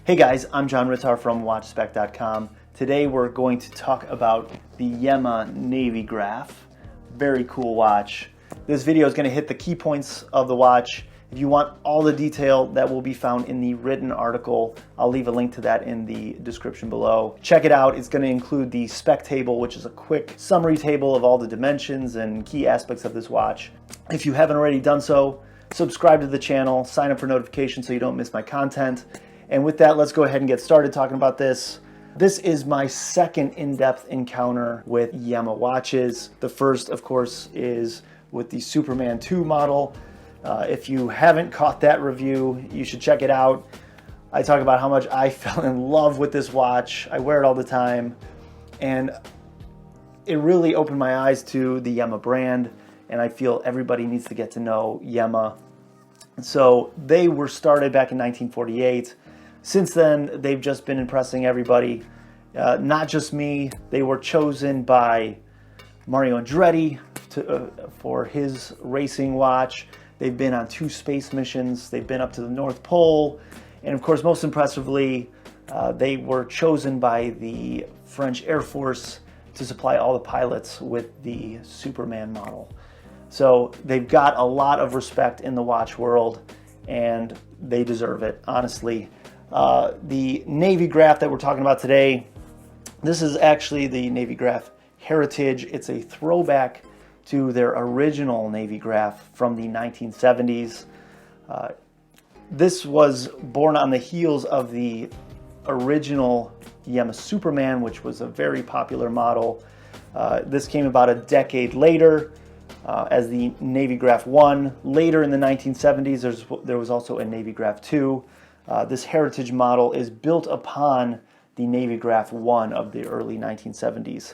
Hey guys, I'm John Rittar from WatchSpec.com. Today we're going to talk about the Yema Navygraf. Very cool watch. This video is going to hit the key points of the watch. If you want all the detail, that will be found in the written article. I'll leave a link to that in the description below. Check it out. It's going to include the spec table, which is a quick summary table of all the dimensions and key aspects of this watch. If you haven't already done so, subscribe to the channel, sign up for notifications so you don't miss my content. And with that, let's go ahead and get started talking about this. This is my second in-depth encounter with Yema watches. The first, of course, is with the Superman 2 model. If you haven't caught that review, you should check it out. I talk about how much I fell in love with this watch. I wear it all the time, and it really opened my eyes to the Yema brand, and I feel everybody needs to get to know Yema. So they were started back in 1948. Since then, they've just been impressing everybody, not just me. They were chosen by Mario Andretti for his racing watch. They've been on 2 space missions. They've been up to the North Pole. And of course, most impressively, they were chosen by the French Air Force to supply all the pilots with the Superman model. So they've got a lot of respect in the watch world, and they deserve it, honestly. The Navygraf that we're talking about today, this is actually the Navygraf Heritage. It's a throwback to their original Navygraf from the 1970s. This was born on the heels of the original Yema Superman, which was a very popular model. This came about a decade later as the Navygraf 1. Later in the 1970s, there was also a Navygraf 2. This Heritage model is built upon the Navygraf 1 of the early 1970s.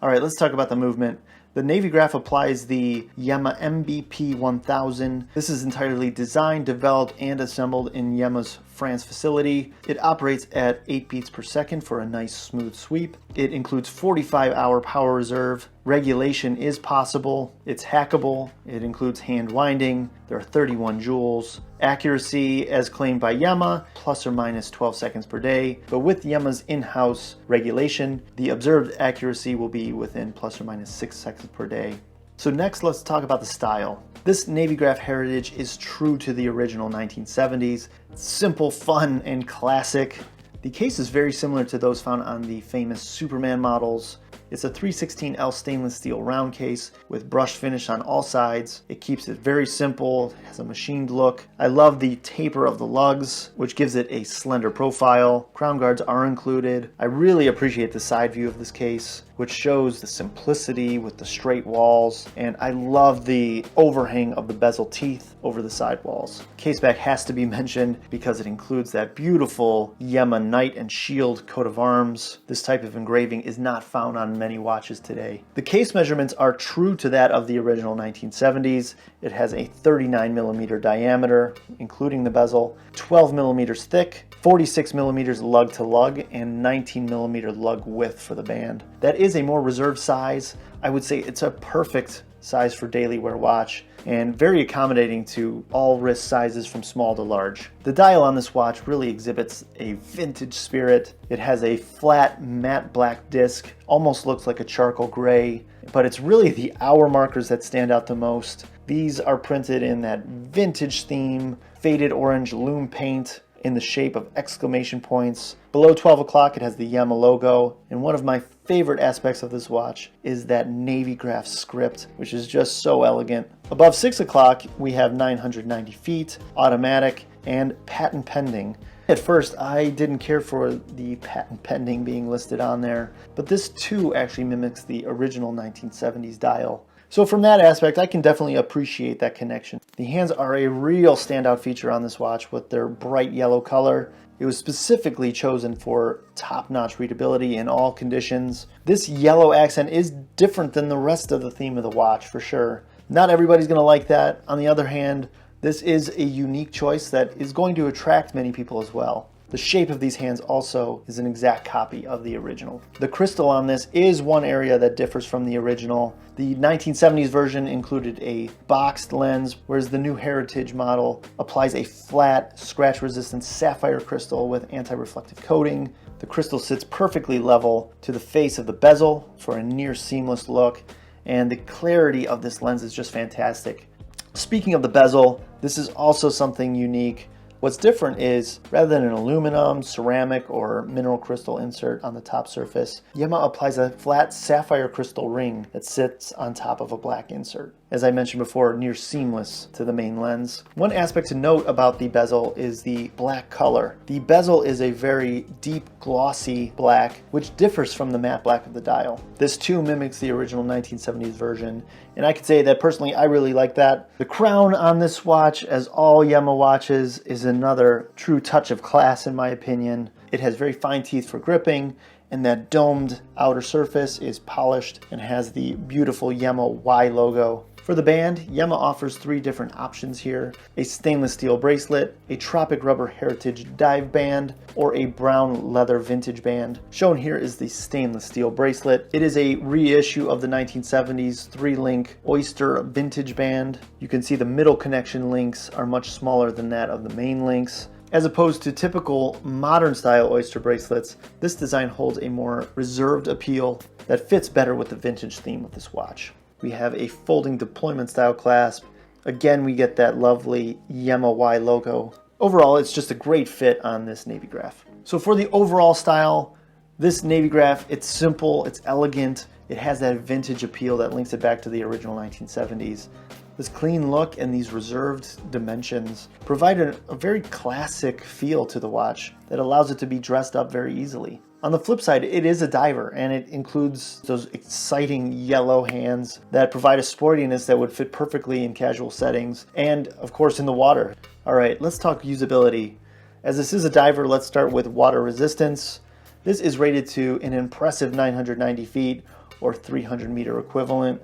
All right, let's talk about the movement. The Navygraf applies the Yema MBP 1000. This is entirely designed, developed, and assembled in Yema's France facility. It operates at 8 beats per second for a nice smooth sweep. It includes 45-hour power reserve. Regulation is possible. It's hackable. It includes hand winding. There are 31 joules. Accuracy, as claimed by Yema, plus or minus 12 seconds per day. But with Yema's in-house regulation, the observed accuracy will be within plus or minus 6 seconds per day. So next, let's talk about the style. This Navygraf Heritage is true to the original 1970s. It's simple, fun, and classic. The case is very similar to those found on the famous Superman models. It's a 316L stainless steel round case with brushed finish on all sides. It keeps it very simple, has a machined look. I love the taper of the lugs, which gives it a slender profile. Crown guards are included. I really appreciate the side view of this case, which shows the simplicity with the straight walls. And I love the overhang of the bezel teeth over the side walls. Caseback has to be mentioned because it includes that beautiful Yema knight and shield coat of arms. This type of engraving is not found on many watches today. The case measurements are true to that of the original 1970s. It has a 39mm diameter, including the bezel, 12mm thick, 46mm lug to lug, and 19mm lug width for the band. That is a more reserved size. I would say it's a perfect size for daily wear watch, and very accommodating to all wrist sizes from small to large. The dial on this watch really exhibits a vintage spirit. It has a flat matte black disc, almost looks like a charcoal gray, but it's really the hour markers that stand out the most. These are printed in that vintage theme, faded orange loom paint in the shape of exclamation points. Below 12 o'clock, it has the Yema logo, and one of my favorite aspects of this watch is that Navygraf script, which is just so elegant. Above 6 o'clock, we have 990 feet, automatic, and patent pending. At first, I didn't care for the patent pending being listed on there, but this too actually mimics the original 1970s dial. So from that aspect, I can definitely appreciate that connection. The hands are a real standout feature on this watch with their bright yellow color. It was specifically chosen for top-notch readability in all conditions. This yellow accent is different than the rest of the theme of the watch, for sure. Not everybody's going to like that. On the other hand, this is a unique choice that is going to attract many people as well. The shape of these hands also is an exact copy of the original. The crystal on this is one area that differs from the original. The 1970s version included a boxed lens, whereas the new Heritage model applies a flat, scratch-resistant sapphire crystal with anti-reflective coating. The crystal sits perfectly level to the face of the bezel for a near seamless look, and the clarity of this lens is just fantastic. Speaking of the bezel, this is also something unique. What's different is, rather than an aluminum, ceramic, or mineral crystal insert on the top surface, Yema applies a flat sapphire crystal ring that sits on top of a black insert. As I mentioned before, near seamless to the main lens. One aspect to note about the bezel is the black color. The bezel is a very deep, glossy black, which differs from the matte black of the dial. This too mimics the original 1970s version, and I could say that personally I really like that. The crown on this watch, as all Yema watches, is another true touch of class in my opinion. It has very fine teeth for gripping, and that domed outer surface is polished and has the beautiful Yema Y logo. For the band, Yema offers 3 different options here: a stainless steel bracelet, a tropic rubber heritage dive band, or a brown leather vintage band. Shown here is the stainless steel bracelet. It is a reissue of the 1970s 3-link Oyster vintage band. You can see the middle connection links are much smaller than that of the main links. As opposed to typical modern style Oyster bracelets, this design holds a more reserved appeal that fits better with the vintage theme of this watch. We have a folding deployment style clasp. Again, we get that lovely Yema Y logo. Overall, it's just a great fit on this Navygraf. So for the overall style, this Navygraf, it's simple, it's elegant, it has that vintage appeal that links it back to the original 1970s. This clean look and these reserved dimensions provide a very classic feel to the watch that allows it to be dressed up very easily. On the flip side, it is a diver, and it includes those exciting yellow hands that provide a sportiness that would fit perfectly in casual settings and, of course, in the water. All right, let's talk usability. As this is a diver, let's start with water resistance. This is rated to an impressive 990 feet or 300 meter equivalent.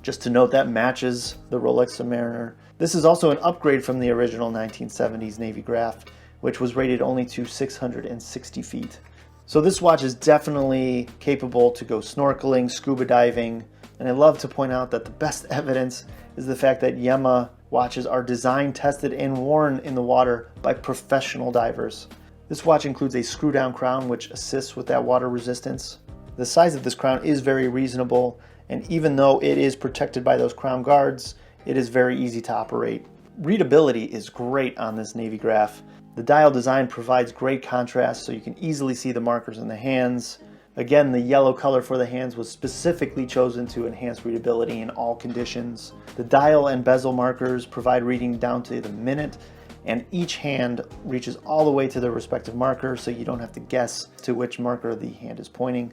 Just to note, that matches the Rolex Submariner. This is also an upgrade from the original 1970s Navygraf, which was rated only to 660 feet. So this watch is definitely capable to go snorkeling, scuba diving, and I love to point out that the best evidence is the fact that Yema watches are designed, tested, and worn in the water by professional divers. This watch includes a screw-down crown which assists with that water resistance. The size of this crown is very reasonable, and even though it is protected by those crown guards, it is very easy to operate. Readability is great on this Navygraf. The dial design provides great contrast so you can easily see the markers in the hands. Again, the yellow color for the hands was specifically chosen to enhance readability in all conditions. The dial and bezel markers provide reading down to the minute, and each hand reaches all the way to their respective marker so you don't have to guess to which marker the hand is pointing.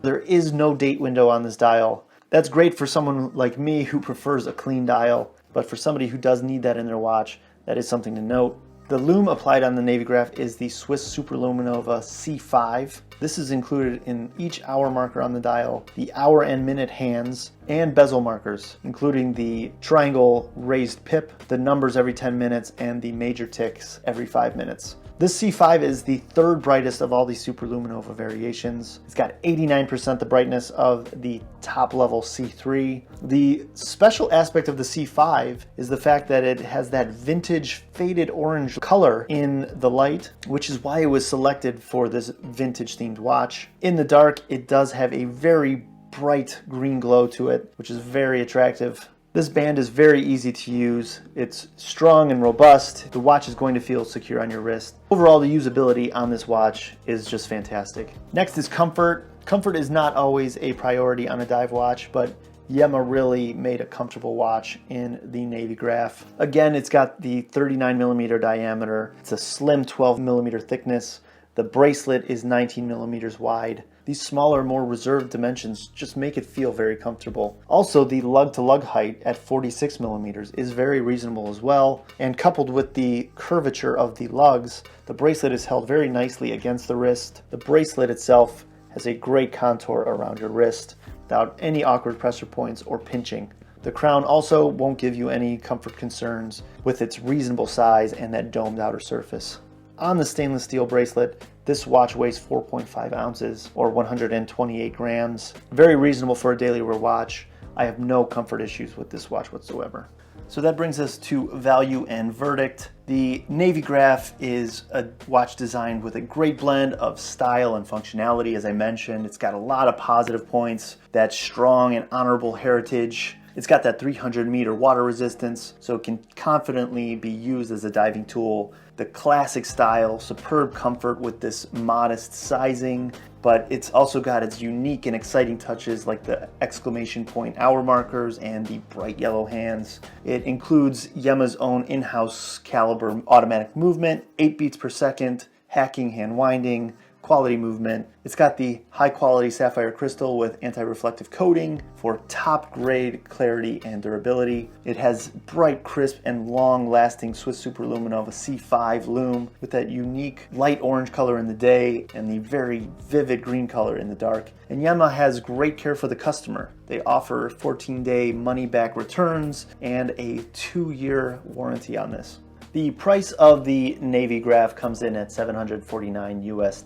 There is no date window on this dial. That's great for someone like me who prefers a clean dial, but for somebody who does need that in their watch, that is something to note. The lume applied on the Navygraf is the Swiss Superluminova C5. This is included in each hour marker on the dial, the hour and minute hands, and bezel markers, including the triangle raised pip, the numbers every 10 minutes, and the major ticks every 5 minutes. This C5 is the 3rd brightest of all the Superluminova variations. It's got 89% the brightness of the top level C3. The special aspect of the C5 is the fact that it has that vintage faded orange color in the light, which is why it was selected for this vintage themed watch. In the dark, it does have a very bright green glow to it, which is very attractive. This band is very easy to use. It's strong and robust. The watch is going to feel secure on your wrist. Overall, the usability on this watch is just fantastic. Next is comfort. Comfort is not always a priority on a dive watch, but Yema really made a comfortable watch in the Navygraf. Again, it's got the 39mm diameter. It's a slim 12mm thickness. The bracelet is 19mm wide. These smaller, more reserved dimensions just make it feel very comfortable. Also, the lug-to-lug height at 46mm is very reasonable as well, and coupled with the curvature of the lugs, the bracelet is held very nicely against the wrist. The bracelet itself has a great contour around your wrist without any awkward pressure points or pinching. The crown also won't give you any comfort concerns with its reasonable size and that domed outer surface. on the stainless steel bracelet. This watch weighs 4.5 ounces or 128 grams. Very reasonable for a daily wear watch. I have no comfort issues with this watch whatsoever. So that brings us to value and verdict. The Navygraf is a watch designed with a great blend of style and functionality. As I mentioned, it's got a lot of positive points, that strong and honorable heritage. It's got that 300-meter water resistance, so it can confidently be used as a diving tool. The classic style, superb comfort with this modest sizing, but it's also got its unique and exciting touches like the exclamation point hour markers and the bright yellow hands. It includes Yema's own in-house caliber automatic movement, 8 beats per second, hacking hand winding, quality movement. It's got the high quality sapphire crystal with anti-reflective coating for top grade clarity and durability. It has bright, crisp, and long lasting Swiss Superluminova C5 lume with that unique light orange color in the day and the very vivid green color in the dark. And Yema has great care for the customer. They offer 14-day money-back returns and a 2-year warranty on this. The price of the Navygraf comes in at $749 US.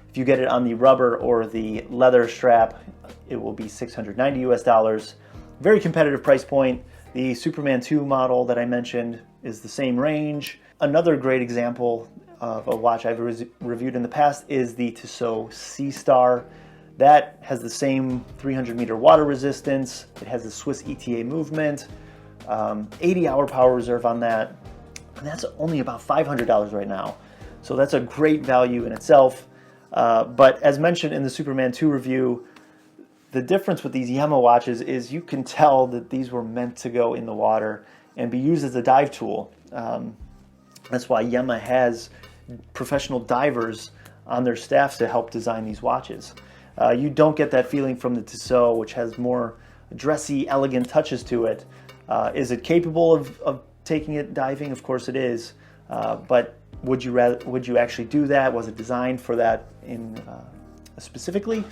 If you get it on the rubber or the leather strap, it will be $690 US. Very competitive price point. The Superman 2 model that I mentioned is the same range. Another great example of a watch I've reviewed in the past is the Tissot Sea-Star. That has the same 300-meter water resistance. It has the Swiss ETA movement, 80-hour power reserve on that. And that's only about $500 right now. So that's a great value in itself. But as mentioned in the Superman 2 review, the difference with these Yema watches is you can tell that these were meant to go in the water and be used as a dive tool. That's why Yema has professional divers on their staff to help design these watches. You don't get that feeling from the Tissot, which has more dressy, elegant touches to it. Is it capable of taking it diving? Of course it is, but would you actually do that? Was it designed for that specifically?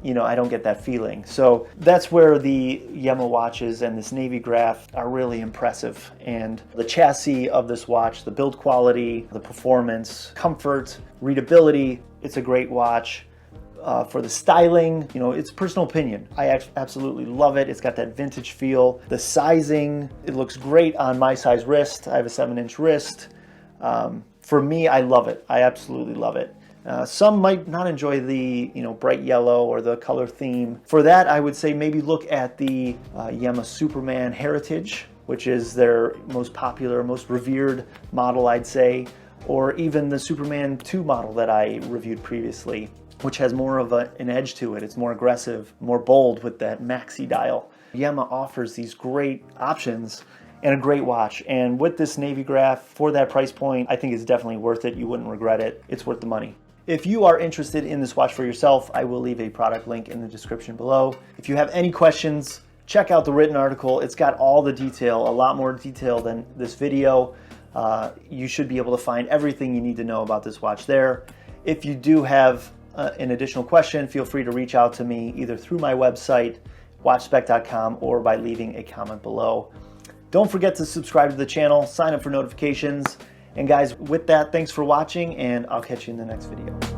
You know, I don't get that feeling. So that's where the Yema watches and this Navygraf are really impressive. And the chassis of this watch, the build quality, the performance, comfort, readability, it's a great watch. For the styling, you know, it's personal opinion. I absolutely love it. It's got that vintage feel. The sizing, it looks great on my size wrist. I have a 7-inch wrist. For me, I love it. I absolutely love it. Some might not enjoy the, bright yellow or the color theme. For that, I would say maybe look at the Yema Superman Heritage, which is their most popular, most revered model, I'd say, or even the Superman 2 model that I reviewed previously, which has more of an edge to it. It's more aggressive, more bold with that maxi dial. Yema offers these great options and a great watch. And with this Navygraf, for that price point, I think it's definitely worth it. You wouldn't regret it. It's worth the money. If you are interested in this watch for yourself, I will leave a product link in the description below. If you have any questions, check out the written article. It's got all the detail, a lot more detail than this video. You should be able to find everything you need to know about this watch there. If you do have an additional question, feel free to reach out to me either through my website, watchspec.com, or by leaving a comment below. Don't forget to subscribe to the channel, sign up for notifications. And guys, with that, thanks for watching, and I'll catch you in the next video.